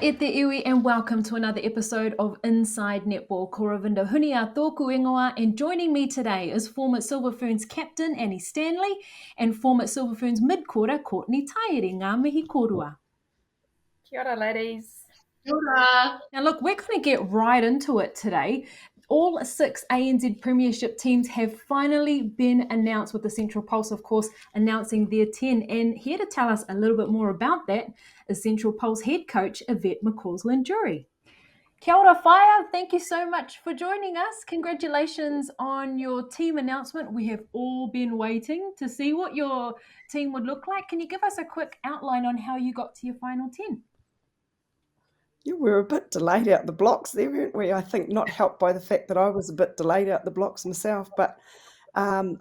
e te iwi and welcome to another episode of Inside Netball. Ko Ravinder Hunia tōku ingoa, and joining me today is former Silver Ferns captain Annie Stanley and former Silver Ferns mid-quarter Courtney Tairi. Ngā mihi korua. Kia ora, ladies. Kia ora. Now look, we're going to get right into it today. All 6 ANZ Premiership teams have finally been announced, with the Central Pulse, of course, announcing their 10. And here to tell us a little bit more about that is Central Pulse head coach Yvette McCausland-Durie. Kia ora whaia, thank you so much for joining us. Congratulations on your team announcement. We have all been waiting to see what your team would look like. Can you give us a quick outline on how you got to your final 10? Yeah, we were a bit delayed out the blocks there, weren't we? I think not helped by the fact that I was a bit delayed out the blocks myself. But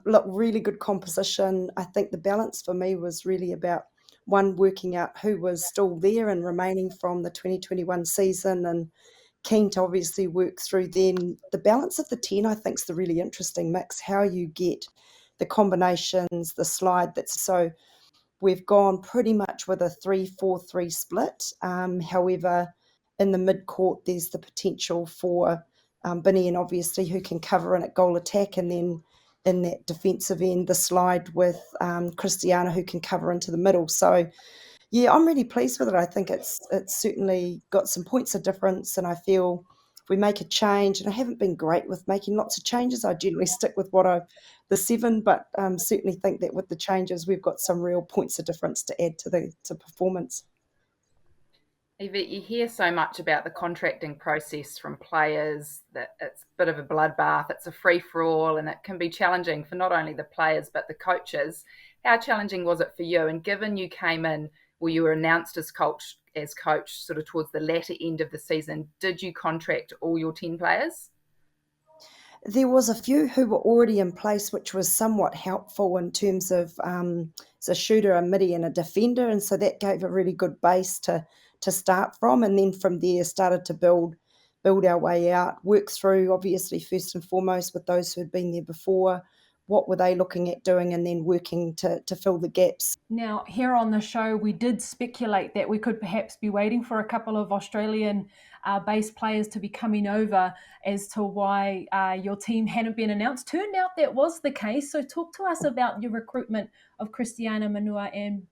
look, really good composition. I think the balance for me was really about, one, working out who was still there and remaining from the 2021 season, and keen to obviously work through then. The balance of the 10, I think, is the really interesting mix, how you get the combinations, the slide. So we've gone pretty much with a 3-4-3 split. However, in the mid-court, there's the potential for Binnian, obviously, who can cover in at goal attack, and then in that defensive end, the slide with Kristiana, who can cover into the middle. So, yeah, I'm really pleased with it. I think it's certainly got some points of difference, and I feel if we make a change, and I haven't been great with making lots of changes, I generally stick with the 7, but certainly think that with the changes, we've got some real points of difference to add to performance. Yvette, you hear so much about the contracting process from players that it's a bit of a bloodbath, it's a free-for-all, and it can be challenging for not only the players but the coaches. How challenging was it for you? And given you came in, well, you were announced as coach sort of towards the latter end of the season, did you contract all your 10 players? There was a few who were already in place, which was somewhat helpful in terms of a shooter, a midi, and a defender, and so that gave a really good base to start from, and then from there started to build our way out, work through, obviously, first and foremost with those who had been there before, what were they looking at doing, and then working to fill the gaps. Now, here on the show, we did speculate that we could perhaps be waiting for a couple of Australian-based players to be coming over as to why your team hadn't been announced. Turned out that was the case. So talk to us about your recruitment of Kristiana, Manu'a and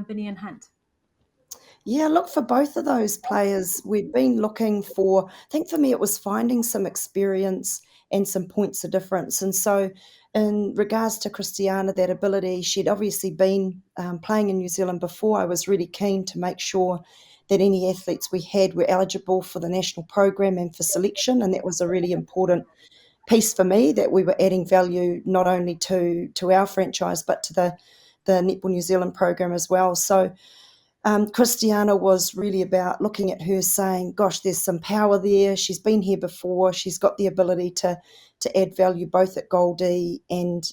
Binnian Hunt. Yeah, look, for both of those players, we'd been looking for, I think for me it was finding some experience and some points of difference. And so in regards to Kristiana, that ability, she'd obviously been playing in New Zealand before. I was really keen to make sure that any athletes we had were eligible for the national program and for selection, and that was a really important piece for me, that we were adding value not only to our franchise but to the Netball New Zealand program as well. So Kristiana was really about looking at her saying, gosh, there's some power there. She's been here before. She's got the ability to add value both at goal D and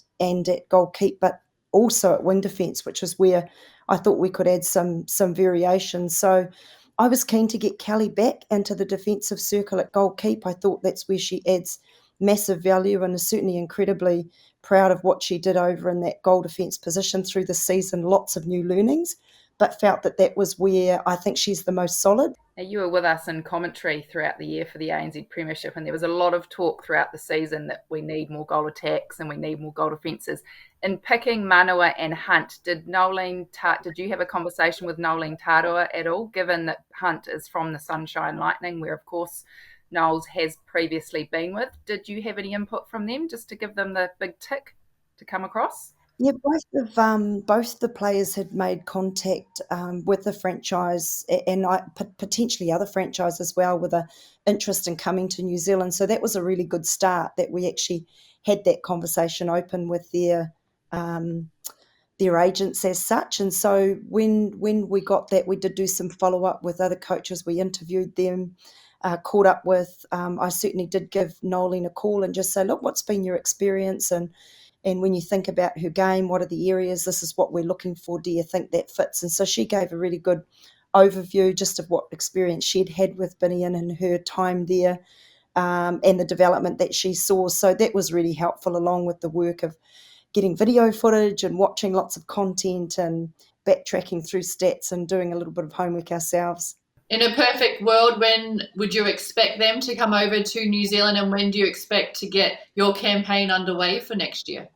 at goal keep, but also at wing defence, which is where I thought we could add some variation. So I was keen to get Kelly back into the defensive circle at goal keep. I thought that's where she adds massive value, and is certainly incredibly proud of what she did over in that goal defence position through the season. Lots of new learnings, but felt that was where I think she's the most solid. Now, you were with us in commentary throughout the year for the ANZ Premiership, and there was a lot of talk throughout the season that we need more goal attacks and we need more goal defences. In picking Manu'a and Hunt, did you have a conversation with Nolene Tarua at all, given that Hunt is from the Sunshine Lightning, where, of course, Knowles has previously been with? Did you have any input from them just to give them the big tick to come across? Yeah, both the players had made contact with the franchise, and potentially other franchise as well, with an interest in coming to New Zealand. So that was a really good start, that we actually had that conversation open with their agents as such. And so when we got that, we did do some follow-up with other coaches. We interviewed them, caught up with, I certainly did give Nolene a call and just say, look, what's been your experience? And when you think about her game, what are the areas? This is what we're looking for. Do you think that fits? And so she gave a really good overview just of what experience she'd had with Binnian and her time there, and the development that she saw. So that was really helpful, along with the work of getting video footage and watching lots of content and backtracking through stats and doing a little bit of homework ourselves. In a perfect world, when would you expect them to come over to New Zealand, and when do you expect to get your campaign underway for next year?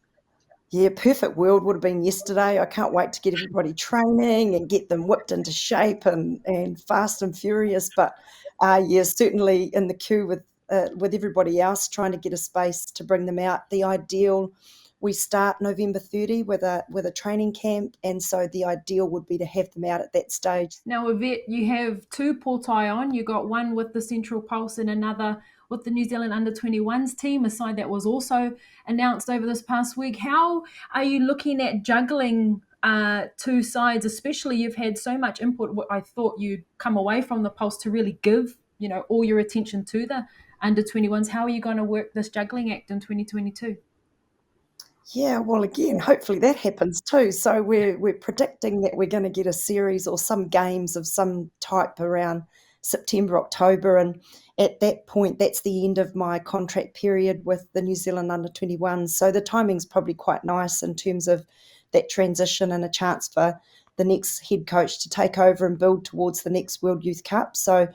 Yeah, perfect world would have been yesterday. I can't wait to get everybody training and get them whipped into shape and fast and furious. But yeah, certainly in the queue with everybody else, trying to get a space to bring them out. The ideal, we start November 30 with a training camp, and so the ideal would be to have them out at that stage. Now, Yvette, you have two portai on. You got one with the Central Pulse and another with the New Zealand Under-21s team, a side that was also announced over this past week. How are you looking at juggling two sides, especially you've had so much input? I thought you'd come away from the Pulse to really give, all your attention to the Under-21s. How are you going to work this juggling act in 2022? Yeah, well, again, hopefully that happens too. So we're predicting that we're going to get a series or some games of some type around September, October, and at that point, that's the end of my contract period with the New Zealand Under-21. So the timing's probably quite nice in terms of that transition and a chance for the next head coach to take over and build towards the next World Youth Cup. So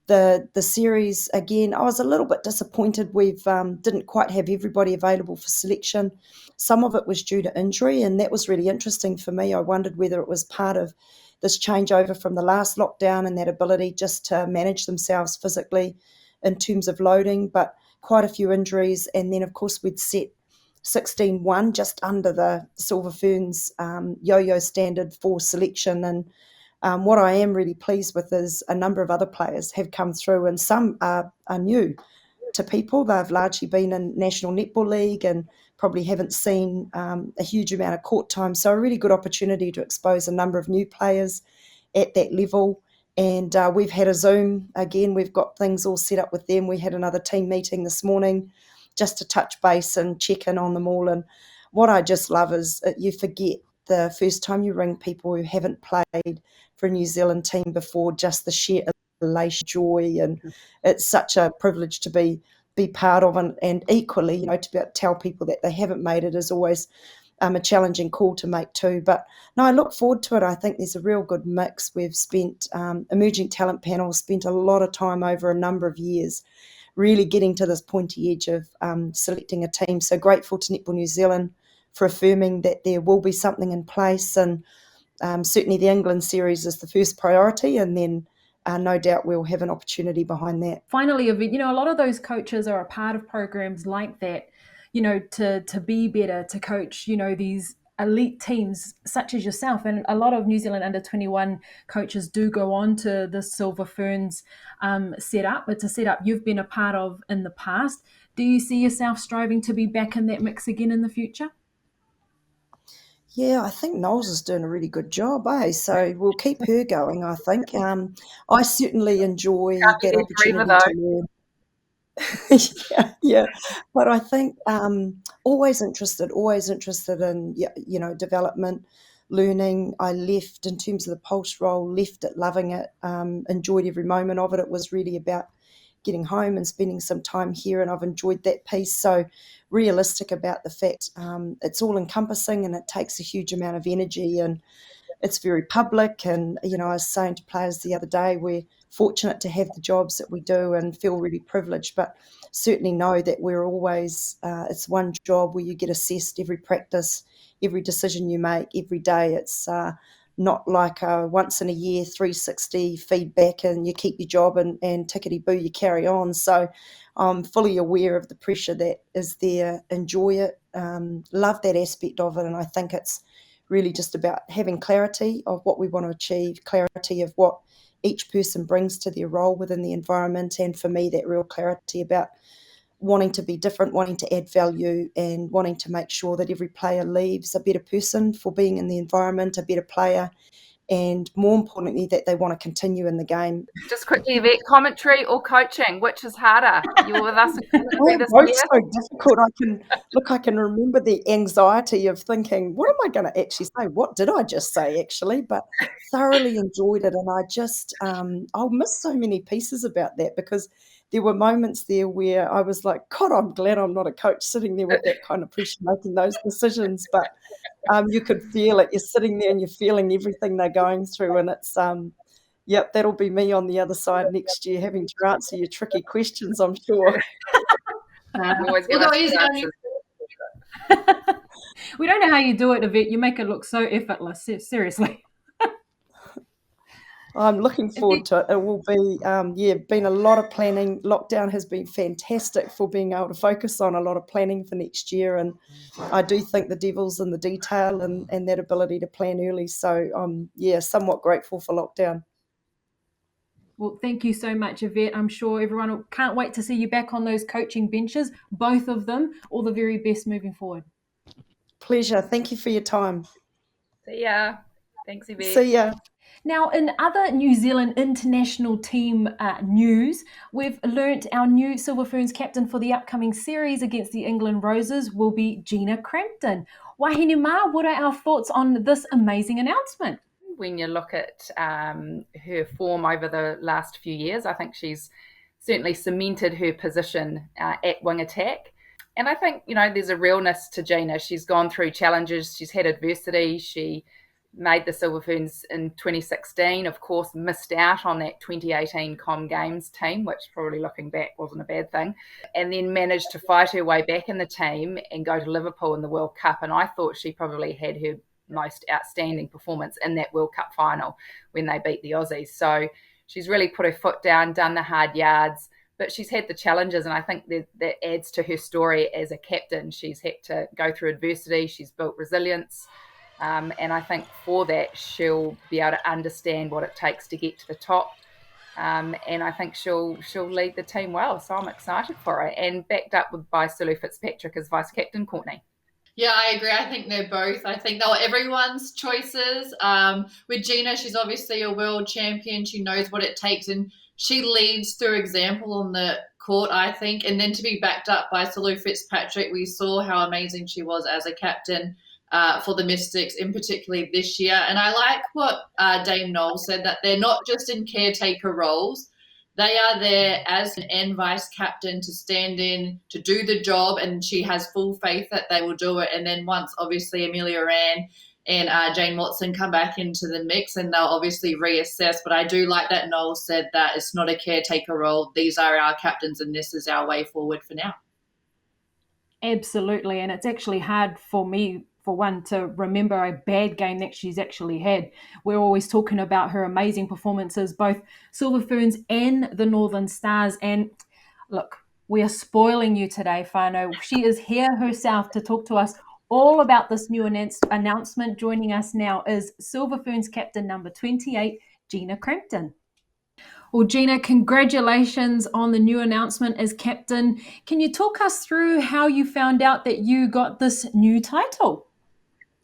the series, again, I was a little bit disappointed. We've didn't quite have everybody available for selection. Some of it was due to injury, and that was really interesting for me. I wondered whether it was part of this changeover from the last lockdown and that ability just to manage themselves physically in terms of loading, but quite a few injuries. And then, of course, we'd set 16-1 just under the Silver Ferns yo-yo standard for selection. And what I am really pleased with is a number of other players have come through, and some are new to people. They've largely been in National Netball League and probably haven't seen a huge amount of court time. So a really good opportunity to expose a number of new players at that level. And we've had a Zoom. Again, we've got things all set up with them. We had another team meeting this morning just to touch base and check in on them all. And what I just love is you forget the first time you ring people who haven't played for a New Zealand team before, just the sheer elation, joy, and it's such a privilege to be part of, and equally, to be able to tell people that they haven't made it is always a challenging call to make too. But no, I look forward to it. I think there's a real good mix. We've spent emerging talent panel, spent a lot of time over a number of years really getting to this pointy edge of selecting a team. So grateful to Netball New Zealand for affirming that there will be something in place, and certainly the England series is the first priority, and then no doubt we'll have an opportunity behind that. Finally, a lot of those coaches are a part of programs like that, to be better, to coach, these elite teams such as yourself. And a lot of New Zealand Under-21 coaches do go on to the Silver Ferns setup. It's a setup you've been a part of in the past. Do you see yourself striving to be back in that mix again in the future? Yeah, I think Knowles is doing a really good job, so we'll keep her going, I think. I certainly enjoy that opportunity to learn. Yeah, but I think always interested in, development, learning. I left, in terms of the Pulse role, left it loving it, enjoyed every moment of it. It was really about getting home and spending some time here, and I've enjoyed that piece. So realistic about the fact it's all encompassing and it takes a huge amount of energy, and it's very public. And I was saying to players the other day, we're fortunate to have the jobs that we do and feel really privileged, but certainly know that we're always it's one job where you get assessed every practice, every decision you make, every day. It's not like a once in a year 360 feedback and you keep your job and tickety-boo, you carry on. So I'm fully aware of the pressure that is there. Enjoy it, love that aspect of it, and I think it's really just about having clarity of what we want to achieve, clarity of what each person brings to their role within the environment, and for me that real clarity about wanting to be different, wanting to add value, and wanting to make sure that every player leaves a better person for being in the environment, a better player, and more importantly, that they want to continue in the game. Just quickly, Yvette, commentary or coaching, which is harder? You were with us in commentary this both year. So difficult. I can remember the anxiety of thinking, what am I going to actually say? What did I just say, actually? But thoroughly enjoyed it, and I just I'll miss so many pieces about that, because there were moments there where I was like, God, I'm glad I'm not a coach sitting there with that kind of pressure making those decisions. But you could feel it. You're sitting there and you're feeling everything they're going through, and it's Yep, that'll be me on the other side next year, having to answer your tricky questions, I'm sure. You always give us good answers. We don't know how you do it, Yvette. You make it look so effortless, seriously. I'm looking forward to it. It will be, been a lot of planning. Lockdown has been fantastic for being able to focus on a lot of planning for next year. And I do think the devil's in the detail and that ability to plan early. So, somewhat grateful for lockdown. Well, thank you so much, Yvette. I'm sure everyone can't wait to see you back on those coaching benches, both of them. All the very best moving forward. Pleasure. Thank you for your time. See ya. Thanks, Yvette. See ya. Now, in other New Zealand international team news, we've learnt our new Silver Ferns captain for the upcoming series against the England Roses will be Gina Crampton. Wahine mā, what are our thoughts on this amazing announcement? When you look at her form over the last few years, I think she's certainly cemented her position at wing attack. And I think, there's a realness to Gina. She's gone through challenges. She's had adversity. She made the Silver Ferns in 2016, of course, missed out on that 2018 Com Games team, which probably looking back wasn't a bad thing, and then managed to fight her way back in the team and go to Liverpool in the World Cup. And I thought she probably had her most outstanding performance in that World Cup final when they beat the Aussies. So she's really put her foot down, done the hard yards, but she's had the challenges, and I think that adds to her story as a captain. She's had to go through adversity, she's built resilience, and I think for that she'll be able to understand what it takes to get to the top, and I think she'll lead the team well. So I'm excited for her, and backed up by Sulu Fitzpatrick as vice captain. Courtney. Yeah, I agree. I think they're both. I think they were everyone's choices. With Gina, she's obviously a world champion. She knows what it takes, and she leads through example on the court, I think. And then to be backed up by Sulu Fitzpatrick, we saw how amazing she was as a captain for the Mystics, in particularly this year. And I like what Dame Knowles said, that they're not just in caretaker roles. They are there as an vice captain to stand in, to do the job, and she has full faith that they will do it. And then once, obviously, Amelia Rand and Jane Watson come back into the mix, and they'll obviously reassess. But I do like that Noel said that it's not a caretaker role. These are our captains, and this is our way forward for now. Absolutely, and it's actually hard for me, for one, to remember a bad game that she's actually had. We're always talking about her amazing performances, both Silver Ferns and the Northern Stars. And look, we are spoiling you today, Whānau. She is here herself to talk to us all about this new announcement. Joining us now is Silver Ferns captain number 28, Gina Crampton. Well, Gina, congratulations on the new announcement as captain. Can you talk us through how you found out that you got this new title?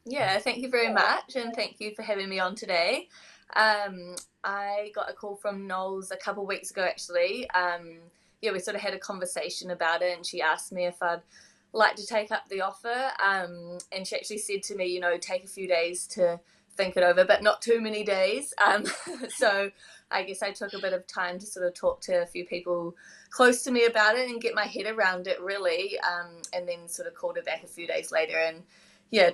Yeah, thank you very much, and thank you for having me on today. I got a call from Knowles a couple of weeks ago, actually. We sort of had a conversation about it, and she asked me if I'd like to take up the offer. And she actually said to me, take a few days to think it over, but not too many days. So I guess I took a bit of time to sort of talk to a few people close to me about it and get my head around it, really, and then sort of called her back a few days later and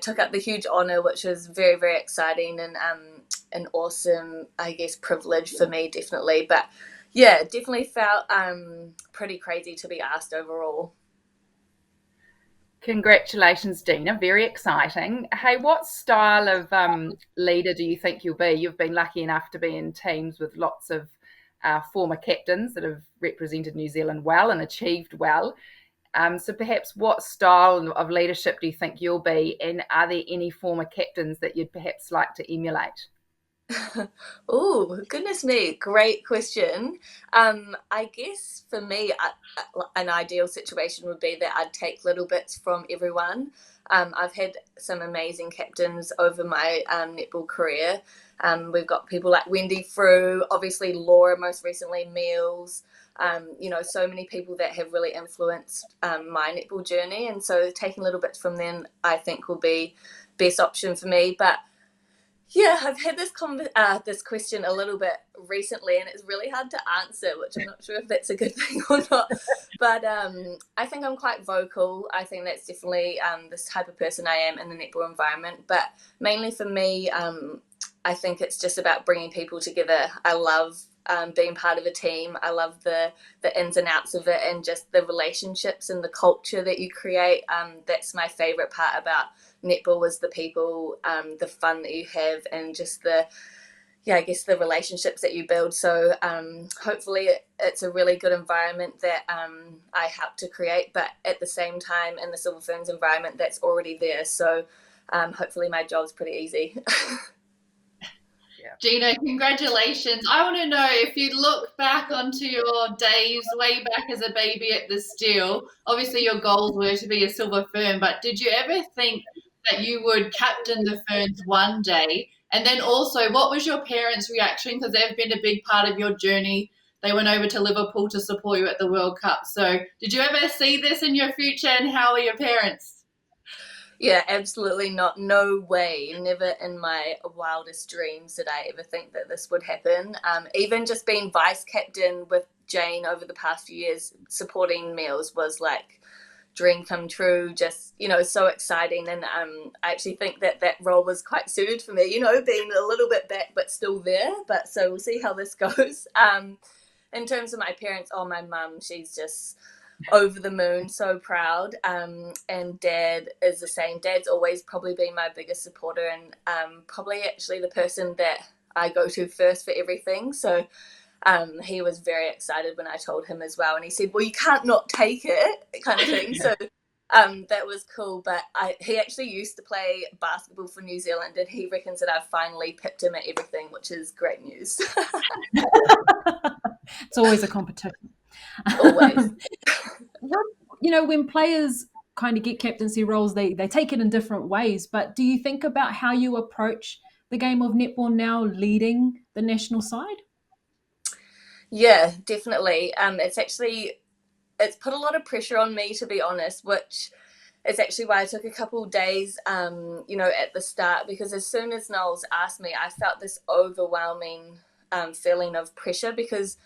took up the huge honour, which was very, very exciting and an awesome, I guess, privilege for me, definitely. But definitely felt pretty crazy to be asked overall. Congratulations, Gina. Very exciting. Hey, what style of leader do you think you'll be? You've been lucky enough to be in teams with lots of former captains that have represented New Zealand well and achieved well. So perhaps what style of leadership do you think you'll be, and are there any former captains that you'd perhaps like to emulate? Oh, goodness me. Great question. I guess for me, an ideal situation would be that I'd take little bits from everyone. I've had some amazing captains over my netball career. We've got people like Wendy Frew, obviously Laura, most recently Meals, so many people that have really influenced my netball journey. And so taking little bits from them, I think, will be best option for me. But I've had this question a little bit recently, and it's really hard to answer, which I'm not sure if that's a good thing or not. But I think I'm quite vocal. I think that's definitely this type of person I am in the netball environment. But mainly for me, I think it's just about bringing people together. I love being part of a team. I love the ins and outs of it, and just the relationships and the culture that you create. That's my favourite part about netball, was the people, the fun that you have, and just the relationships that you build. So hopefully it's a really good environment that I help to create, but at the same time in the Silver Ferns environment that's already there. So hopefully my job's pretty easy. Gina, congratulations. I want to know, if you look back onto your days way back as a baby at the Steel, obviously your goals were to be a Silver Fern, but did you ever think that you would captain the Ferns one day? And then also, what was your parents' reaction? Because they've been a big part of your journey. They went over to Liverpool to support you at the World Cup. So did you ever see this in your future, and how were your parents? Yeah, absolutely not. No way. Never in my wildest dreams did I ever think that this would happen. Even just being vice captain with Jane over the past few years, supporting meals, was like dream come true. Just, so exciting. And I actually think that role was quite suited for me, being a little bit back but still there. But so we'll see how this goes. In terms of my parents, my mum, she's just over the moon, so proud, and Dad is the same. Dad's always probably been my biggest supporter, and probably actually the person that I go to first for everything. So he was very excited when I told him as well, and he said, well, you can't not take it, kind of thing. So that was cool. But he actually used to play basketball for New Zealand, and he reckons that I've finally pipped him at everything, which is great news. It's always a competition. Always. When players kind of get captaincy roles, they take it in different ways. But do you think about how you approach the game of netball now, leading the national side? Yeah, definitely. It's put a lot of pressure on me, to be honest, which is actually why I took a couple of days, at the start, because as soon as Knowles asked me, I felt this overwhelming feeling of pressure, because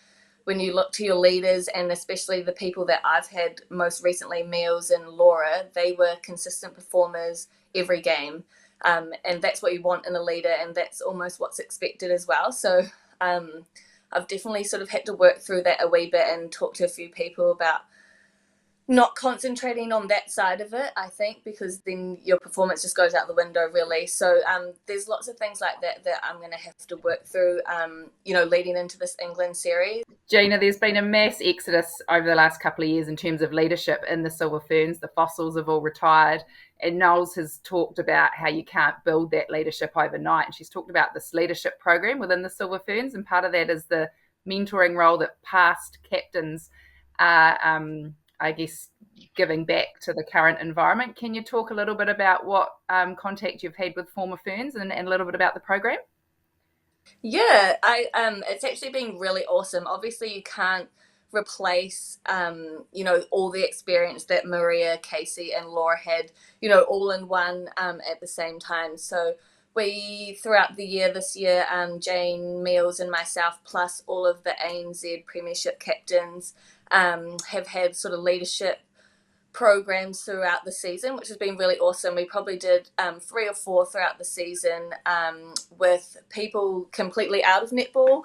when you look to your leaders, and especially the people that I've had most recently, Meals and Laura, they were consistent performers every game. And that's what you want in a leader, and that's almost what's expected as well. So I've definitely sort of had to work through that a wee bit and talk to a few people about not concentrating on that side of it, I think, because then your performance just goes out the window, really. So there's lots of things like that I'm going to have to work through, leading into this England series. Gina, there's been a mass exodus over the last couple of years in terms of leadership in the Silver Ferns. The Fossils have all retired, and Knowles has talked about how you can't build that leadership overnight. And she's talked about this leadership program within the Silver Ferns, and part of that is the mentoring role that past captains are I guess, giving back to the current environment. Can you talk a little bit about what contact you've had with former Ferns, and a little bit about the program? Yeah, it's actually been really awesome. Obviously, you can't replace, all the experience that Maria, Casey, and Laura had, all in one at the same time. So we, throughout the year this year, Jane, Meals, and myself, plus all of the ANZ Premiership captains, have had sort of leadership programs throughout the season, which has been really awesome. We probably did 3 or 4 throughout the season, with people completely out of netball,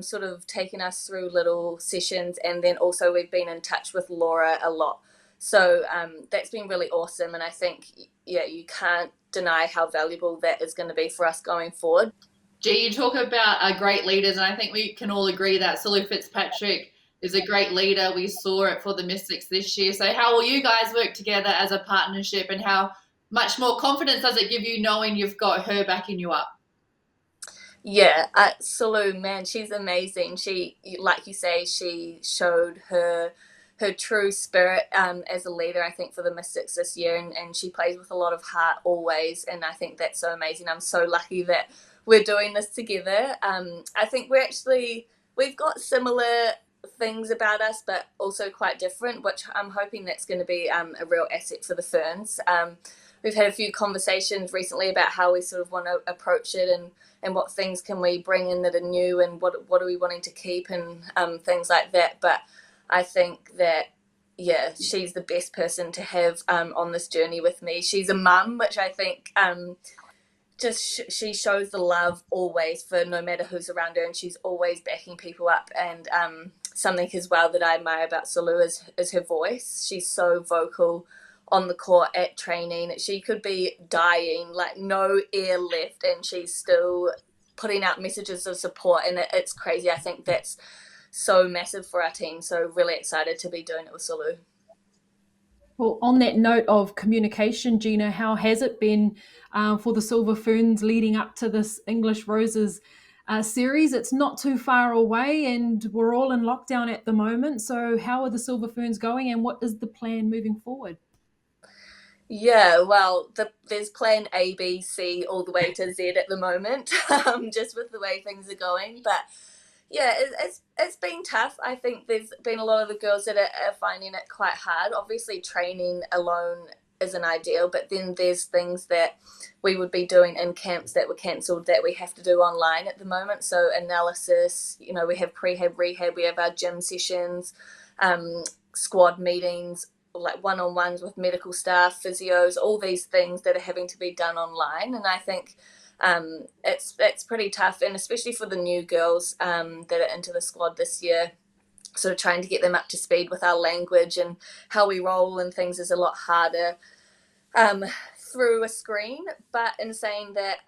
sort of taking us through little sessions, and then also we've been in touch with Laura a lot. So that's been really awesome, and I think, you can't deny how valuable that is going to be for us going forward. Gee, you talk about great leaders, and I think we can all agree that Sulu Fitzpatrick is a great leader. We saw it for the Mystics this year. So how will you guys work together as a partnership, and how much more confidence does it give you knowing you've got her backing you up? Yeah, Sulu, man, she's amazing. She, like you say, she showed her true spirit as a leader, I think, for the Mystics this year, and she plays with a lot of heart always, and I think that's so amazing. I'm so lucky that we're doing this together. I think we've got similar things about us, but also quite different, which I'm hoping that's going to be a real asset for the Ferns. We've had a few conversations recently about how we sort of want to approach it, and what things can we bring in that are new, and what are we wanting to keep, and things like that. But I think that, she's the best person to have on this journey with me. She's a mum, which I think just she shows the love always for no matter who's around her, and she's always backing people up. And something as well that I admire about Sulu is her voice. She's so vocal on the court at training. She could be dying, like no air left, and she's still putting out messages of support, and it's crazy. I think that's so massive for our team, so really excited to be doing it with Sulu. Well, on that note of communication, Gina, how has it been for the Silver Ferns leading up to this English Roses series? It's not too far away and we're all in lockdown at the moment. So how are the Silver Ferns going and what is the plan moving forward? Yeah, well, there's plan A, B, C, all the way to Z at the moment, just with the way things are going. But yeah, it's been tough. I think there's been a lot of the girls that are finding it quite hard. Obviously, training alone isn't ideal, but then there's things that we would be doing in camps that were cancelled that we have to do online at the moment. So analysis, we have prehab, rehab, we have our gym sessions, squad meetings, like one-on-ones with medical staff, physios, all these things that are having to be done online. And I think it's pretty tough, and especially for the new girls that are into the squad this year, sort of trying to get them up to speed with our language and how we roll and things is a lot harder through a screen. But in saying that,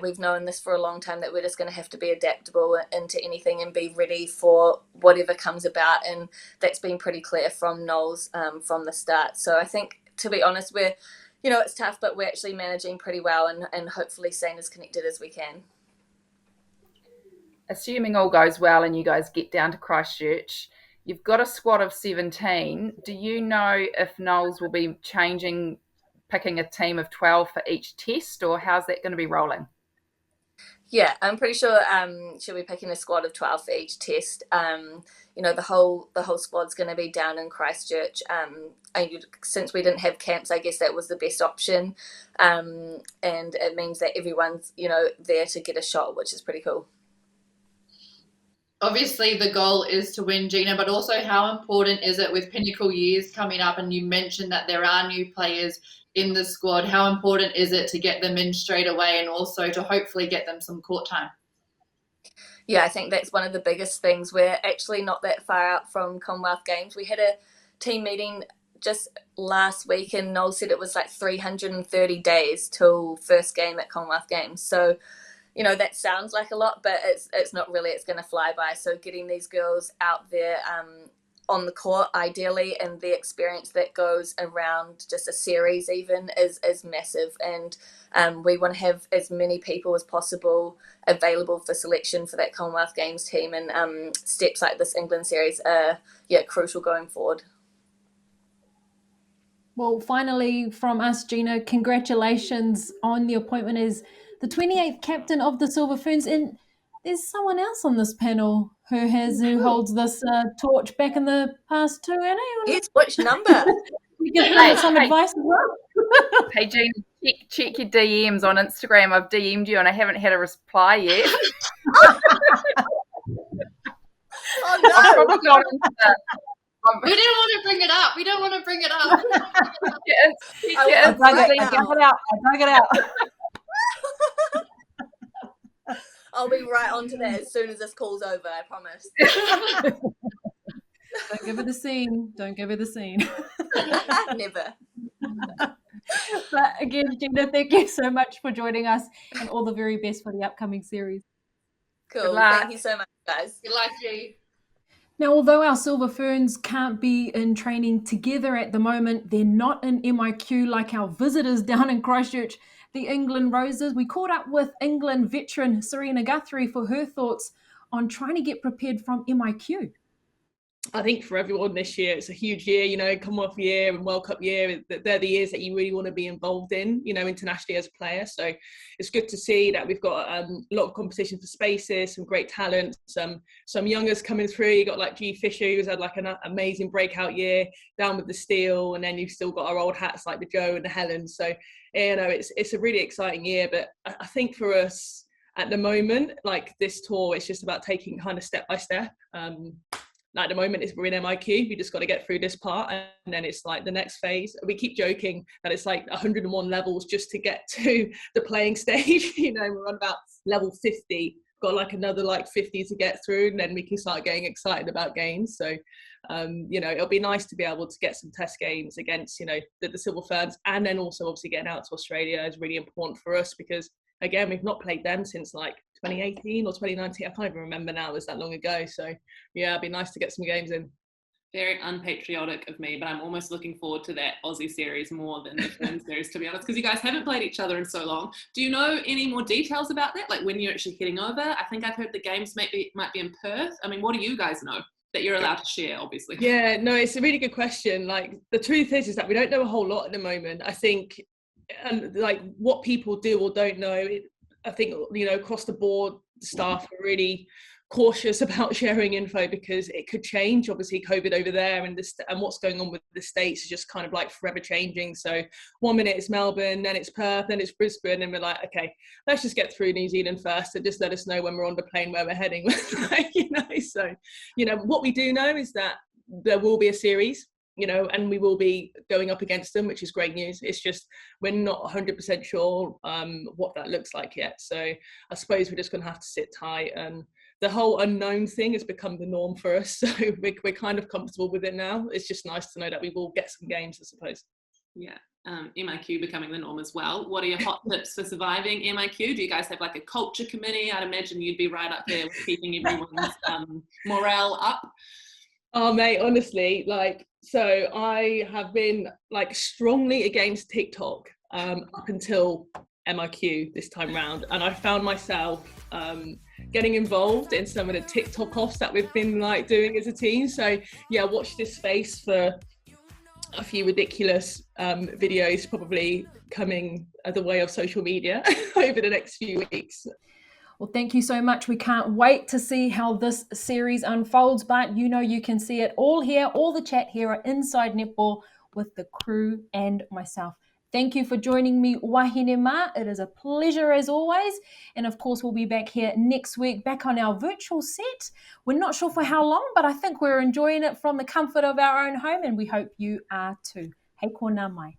we've known this for a long time, that we're just going to have to be adaptable into anything and be ready for whatever comes about. And that's been pretty clear from Knowles from the start. So I think, to be honest, we're, it's tough, but we're actually managing pretty well and hopefully staying as connected as we can. Assuming all goes well and you guys get down to Christchurch, you've got a squad of 17. Do you know if Knowles will be picking a team of 12 for each test, or how's that going to be rolling? Yeah, I'm pretty sure she'll be picking a squad of 12 for each test. The whole squad's going to be down in Christchurch. Since we didn't have camps, I guess that was the best option. And it means that everyone's, there to get a shot, which is pretty cool. Obviously, the goal is to win, Gina, but also how important is it with Pinnacle years coming up? And you mentioned that there are new players in the squad. How important is it to get them in straight away and also to hopefully get them some court time? Yeah, I think that's one of the biggest things. We're actually not that far out from Commonwealth Games. We had a team meeting just last week and Noel said it was like 330 days till first game at Commonwealth Games. So that sounds like a lot, but it's not really. It's going to fly by. So getting these girls out there on the court, ideally, and the experience that goes around just a series even is massive. And we want to have as many people as possible available for selection for that Commonwealth Games team. And steps like this England series are crucial going forward. Well, finally from us, Gina, congratulations on the appointment as the 28th captain of the Silver Ferns. And there's someone else on this panel who holds this torch back in the past too, Anna. Yes, which number? You give some advice as well. Hey, Gina, check your DMs on Instagram. I've DM'd you and I haven't had a reply yet. Oh, no. We didn't want to bring it up. We don't want to bring it up. I dug it out. I'll be right onto that as soon as this call's over, I promise. Don't give her the scene. Never. But again, Gina, thank you so much for joining us and all the very best for the upcoming series. Cool. Thank you so much, guys. Good luck, G. Now, although our Silver Ferns can't be in training together at the moment, they're not in MIQ like our visitors down in Christchurch, the England Roses. We caught up with England veteran Serena Guthrie for her thoughts on trying to get prepared from MIQ. I think for everyone this year, it's a huge year, Commonwealth year and World Cup year. They're the years that you really want to be involved in, internationally as a player. So it's good to see that we've got a lot of competition for spaces, some great talent, some youngers coming through. You got like G Fisher, who's had like an amazing breakout year down with the steel. And then you've still got our old hats like the Joe and the Helen. So, it's a really exciting year. But I think for us at the moment, like this tour, it's just about taking kind of step by step. at the moment we're in MIQ, we just got to get through this part, and then it's like the next phase. We keep joking that it's like 101 levels just to get to the playing stage. We're on about level 50, got like another like 50 to get through, and then we can start getting excited about games. So it'll be nice to be able to get some test games against the Silver Ferns, and then also obviously getting out to Australia is really important for us, because again, we've not played them since like 2018 or 2019. I can't even remember now, it was that long ago. So yeah, it'd be nice to get some games in. Very unpatriotic of me, but I'm almost looking forward to that Aussie series more than the Fern series, to be honest, because you guys haven't played each other in so long. Do you know any more details about that? Like when you're actually heading over? I think I've heard the games might be in Perth. I mean, what do you guys know that you're allowed to share, obviously? Yeah, no, it's a really good question. Like the truth is that we don't know a whole lot at the moment. I think like what people do or don't know, I think across the board the staff are really cautious about sharing info, because it could change. Obviously COVID over there and what's going on with the States is just kind of like forever changing. So 1 minute it's Melbourne, then it's Perth, then it's Brisbane, and we're like, okay, let's just get through New Zealand first and just let us know when we're on the plane where we're heading. So what we do know is that there will be a series, and we will be going up against them, which is great news. It's just we're not 100% sure what that looks like yet. So I suppose we're just going to have to sit tight, and the whole unknown thing has become the norm for us. So we're kind of comfortable with it now. It's just nice to know that we will get some games, I suppose. Yeah. MIQ becoming the norm as well. What are your hot tips for surviving MIQ? Do you guys have like a culture committee? I'd imagine you'd be right up there with keeping everyone's morale up. Oh mate, honestly, so I have been strongly against TikTok up until MIQ this time round, and I found myself getting involved in some of the TikTok offs that we've been doing as a team. So yeah, watch this space for a few ridiculous videos probably coming the way of social media over the next few weeks. Well, thank you so much. We can't wait to see how this series unfolds, but you can see it all here, all the chat here at Inside Netball with the crew and myself. Thank you for joining me, Wahine Ma. It is a pleasure as always. And of course, we'll be back here next week, back on our virtual set. We're not sure for how long, but I think we're enjoying it from the comfort of our own home, and we hope you are too. Hei kōna mai.